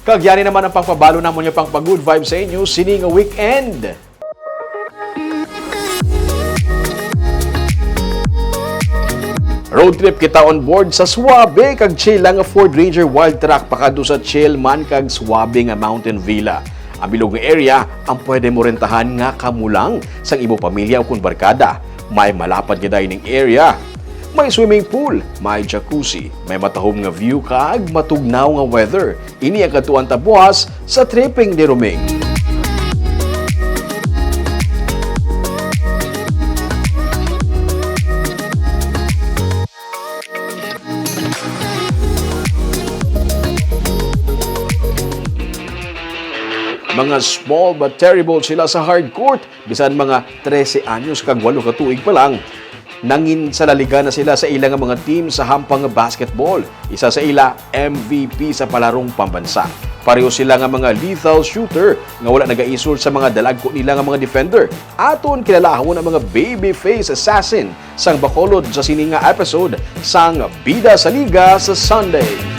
Kagyari naman ang pangpabalo na mo niya pang pag-good vibes sa inyo sining a weekend. Road trip kita on board sa suwabe kag chill lang nga Ford Ranger Wild Track pakadto sa chill man kag suwabe nga mountain villa. Ang bilog nga area ang pwede mo rentahan nga kamulang sang imo pamilya o kun barkada. May malapad giday ning area. May swimming pool, may jacuzzi, may matahom nga view kag matugnaw nga weather. Ini ang katuan tabuas sa tripping ni Roming. Mga small but terrible sila sa hard court. Bisan mga 13 anyos kag 8 ka tuig pa lang. Nangin sa Liga na sila sa ilang mga team sa hampang basketball. Isa sa ila MVP sa palarong pambansa. Pareho sila nga mga lethal shooter nga wala nagaisol sa mga dalagko nila nga mga defender. Aton kilalahon ang mga babyface assassin sang bakolod sa sininga episode sang Bida sa Liga sa Sunday.